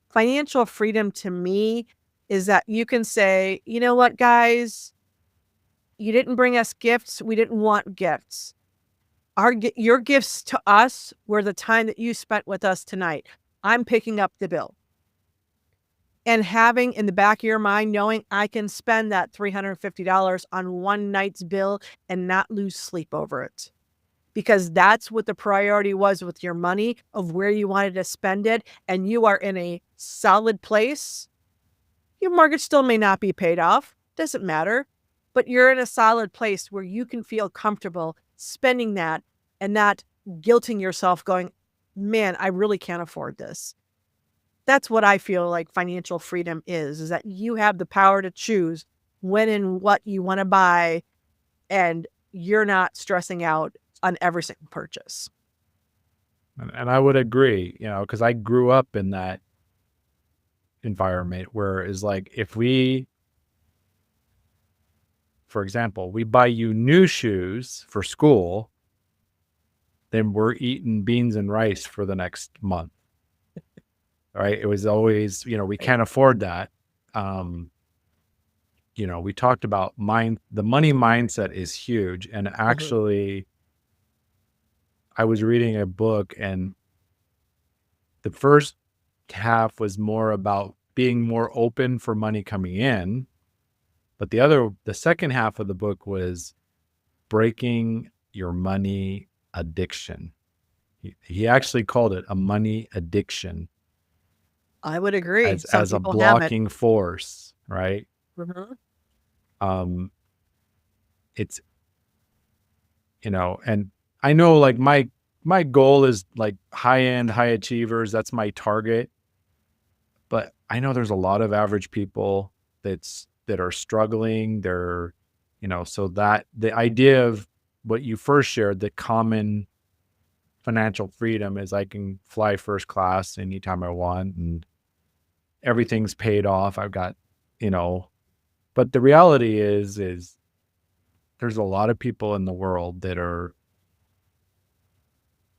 Financial freedom to me is that you can say, you know what, guys, you didn't bring us gifts. We didn't want gifts. Your gifts to us were the time that you spent with us tonight. I'm picking up the bill. And having in the back of your mind, knowing I can spend that $350 on one night's bill and not lose sleep over it. Because that's what the priority was with your money, of where you wanted to spend it. And you are in a solid place. Your mortgage still may not be paid off. Doesn't matter. But you're in a solid place where you can feel comfortable spending that and not guilting yourself going, man, I really can't afford this. That's what I feel like financial freedom is that you have the power to choose when and what you want to buy, and you're not stressing out on every single purchase. And I would agree, because I grew up in that environment where it's like, if we, for example, we buy you new shoes for school, then we're eating beans and rice for the next month. Right. It was always, we Right. can't afford that. We talked about the money mindset is huge. And Mhm. actually, I was reading a book, and the first half was more about being more open for money coming in. But the second half of the book was breaking your money addiction. He actually called it a money addiction I would agree. Some as a people have it. blocking force, right? Mhm. Um, it's, and I know, like, my goal is like high end, high achievers. That's my target. But I know there's a lot of average people that are struggling. They're, so that the idea of what you first shared, the common financial freedom is I can fly first class anytime I want and everything's paid off. I've got, you know, but the reality is there's a lot of people in the world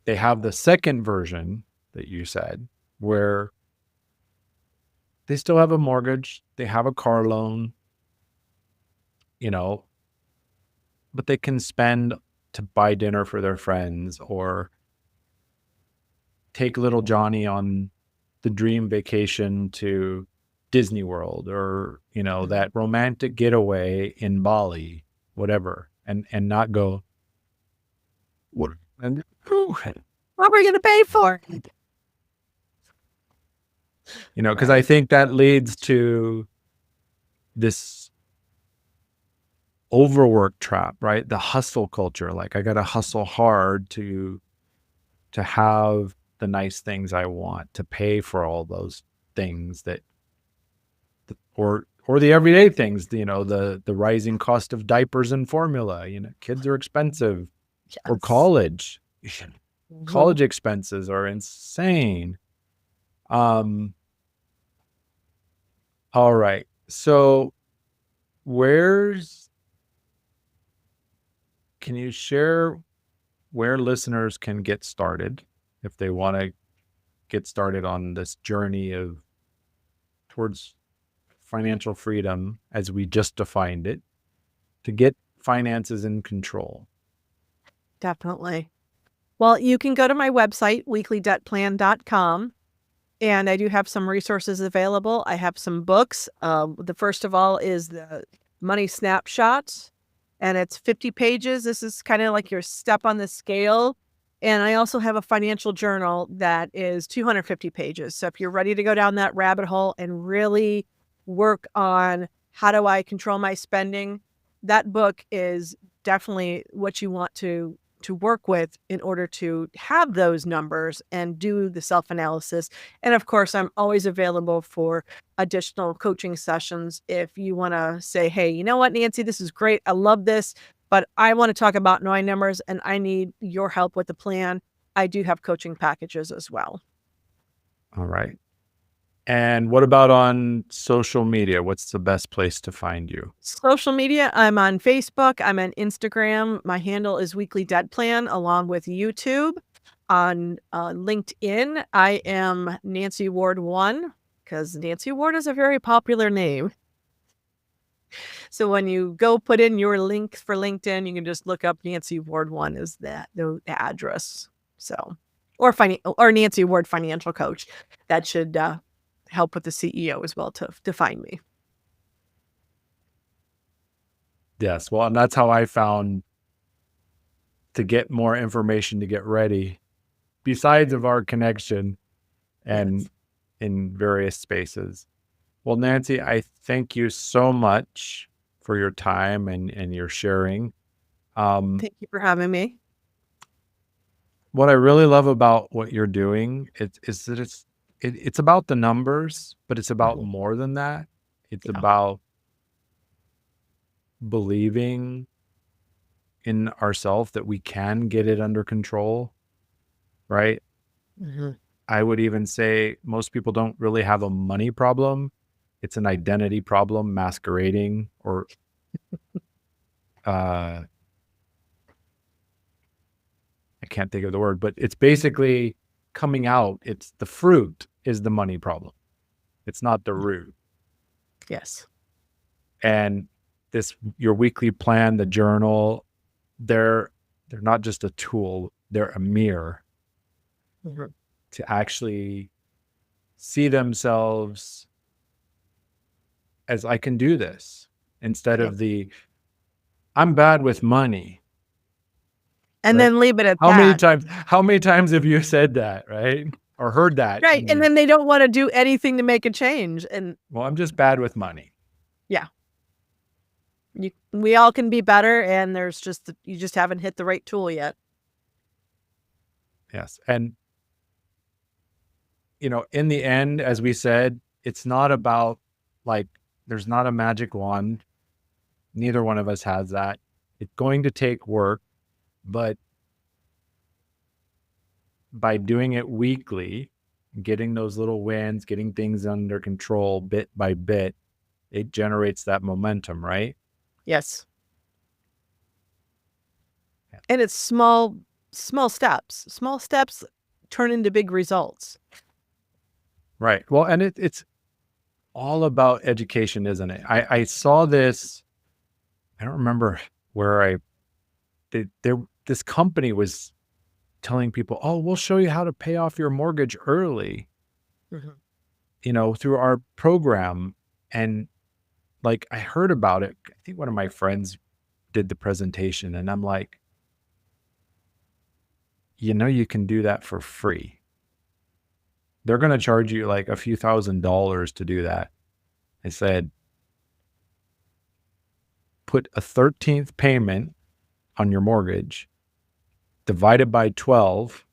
they have the second version that you said, where they still have a mortgage, they have a car loan, you know, but they can spend to buy dinner for their friends or take little Johnny on the dream vacation to Disney World, or, Mhm. that romantic getaway in Bali, whatever, and not go, what, and What are we going to pay for? because I Right. think that leads to this overwork trap, right? The hustle culture. Like I got to hustle hard to have the nice things I want, to pay for all those things that, or the everyday things, the rising cost of diapers and formula, kids are expensive, or Yes. college. Mhm. College expenses are insane. All right. So can you share where listeners can get started if they want to get started on this journey towards financial freedom as we just defined it, to get finances in control? Definitely. Well, you can go to my website, weeklydebtplan.com, and I do have some resources available. I have some books. The first of all is the Money Snapshot, and it's 50 pages. This is kind of like your step on the scale. And I also have a financial journal that is 250 pages. So if you're ready to go down that rabbit hole and really work on how do I control my spending, that book is definitely what you want to work with in order to have those numbers and do the self-analysis. And of course, I'm always available for additional coaching sessions if you want to say, hey, you know what, Nancy, this is great. I love this, but I want to talk about my numbers and I need your help with the plan. I do have coaching packages as well. All right. And what about on social media? What's the best place to find you? Social media, I'm on Facebook, I'm on Instagram. My handle is Weekly Debt Plan, along with YouTube. On LinkedIn, I am Nancy Ward 1, because Nancy Ward is a very popular name. So when you go put in your link for LinkedIn, you can just look up Nancy Ward 1 as the address. So, or Nancy Ward Financial Coach. That should help with the CEO as well to find me. Yes. Well, and that's how I found to get more information to get ready, besides of our connection and Yes. in various spaces. Well, Nancy, I thank you so much for your time and your sharing. Thank you for having me. What I really love about what you're doing is that it's about the numbers, but it's about Mhm. more than that. It's Yeah. about believing in ourselves that we can get it under control, right? Mhm. I would even say most people don't really have a money problem. It's an identity problem masquerading, or I can't think of the word, but it's basically coming out. It's the fruit is the money problem. It's not the root. Yes. And your weekly plan, the journal, they're not just a tool, they're a mirror Mhm. to actually see themselves as, I can do this, instead Yep. of I'm bad with money, And right? then leave it at How many that. times how many times have you said that, right? Or heard that? Right, and then they don't wanna do anything to make a change, and Well, I'm just bad with money. yeah, we all can be better, and you just haven't hit the right tool yet. Yes. And in the end, as we said, it's not about, like, there's not a magic wand. Neither one of us has that. It's going to take work, but by doing it weekly, getting those little wins, getting things under control bit by bit, it generates that momentum, right? Yes, Yeah. and it's small steps. Small steps turn into big results. Right. Well, and it's all about education, isn't it? I saw this, I don't remember where this company was telling people, oh, we'll show you how to pay off your mortgage early, Mhm. through our program. And like, I heard about it. I think one of my friends did the presentation, and I'm like, you can do that for free. They're going to charge you like a few $1,000s to do that. I said, put a 13th payment on your mortgage, divided by 12,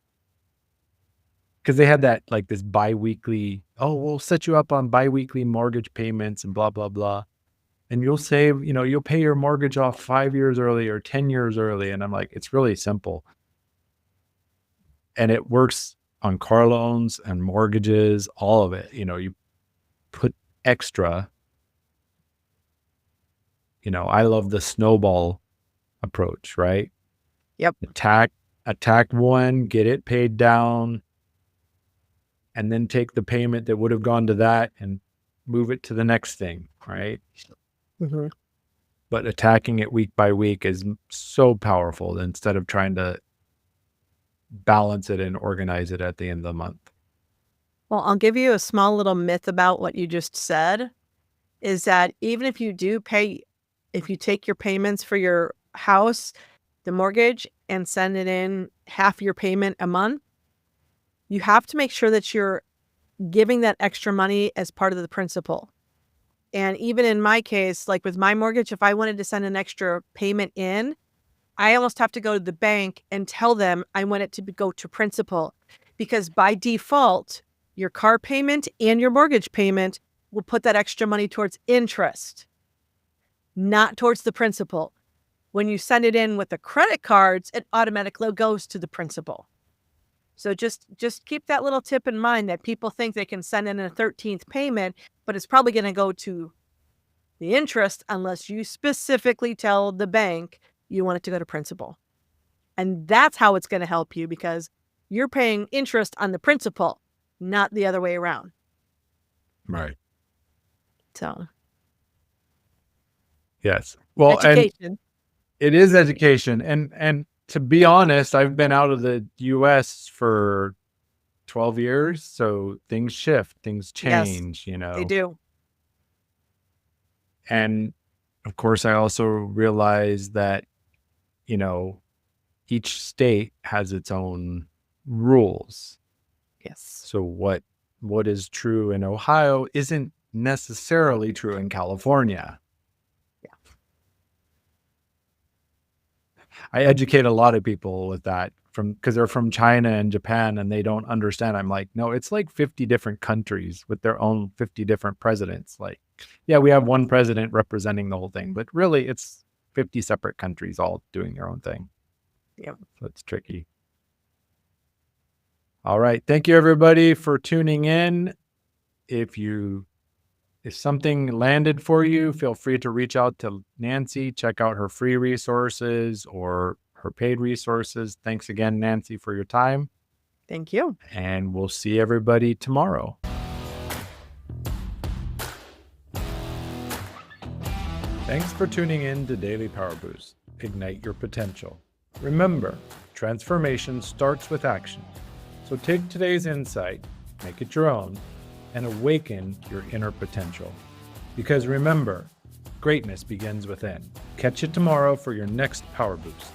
because they had that like this biweekly, oh, we'll set you up on biweekly mortgage payments and blah, blah, blah. And you'll save, you'll pay your mortgage off 5 years early or 10 years early. And I'm like, it's really simple. And it works on car loans and mortgages, all of it. You put extra. I love the snowball approach, right? Yep. Attack one, get it paid down, and then take the payment that would have gone to that and move it to the next thing, right? Mm-hmm. But attacking it week by week is so powerful instead of trying to balance it and organize it at the end of the month. Well, I'll give you a small little myth about what you just said, is that even if you take your payments for your house, the mortgage, and send it in half your payment a month, you have to make sure that you're giving that extra money as part of the principal. And even in my case, like with my mortgage, if I wanted to send an extra payment in, I almost have to go to the bank and tell them I want it to go to principal, because by default, your car payment and your mortgage payment will put that extra money towards interest, not towards the principal. When you send it in with the credit cards, it automatically goes to the principal. So just keep that little tip in mind, that people think they can send in a 13th payment, but it's probably going to go to the interest unless you specifically tell the bank you want it to go to principal. And that's how it's going to help you, because you're paying interest on the principal, not the other way around. Right. So. Yes. Well, education. And it is education. And to be honest, I've been out of the U.S. for 12 years. So things shift, things change, Yes, they do. And of course, I also realize that, each state has its own rules. Yes. So what is true in Ohio isn't necessarily true in California. Yeah. I educate a lot of people with that because they're from China and Japan and they don't understand. I'm like, no, it's like 50 different countries with their own 50 different presidents. Like, yeah, we have one president representing the whole thing, but really it's 50 separate countries all doing their own thing. Yep. So it's tricky. All right. Thank you, everybody, for tuning in. If something landed for you, feel free to reach out to Nancy, check out her free resources or her paid resources. Thanks again, Nancy, for your time. Thank you. And we'll see everybody tomorrow. Thanks for tuning in to Daily Power Boost. Ignite your potential. Remember, transformation starts with action. So take today's insight, make it your own, and awaken your inner potential. Because remember, greatness begins within. Catch you tomorrow for your next Power Boost.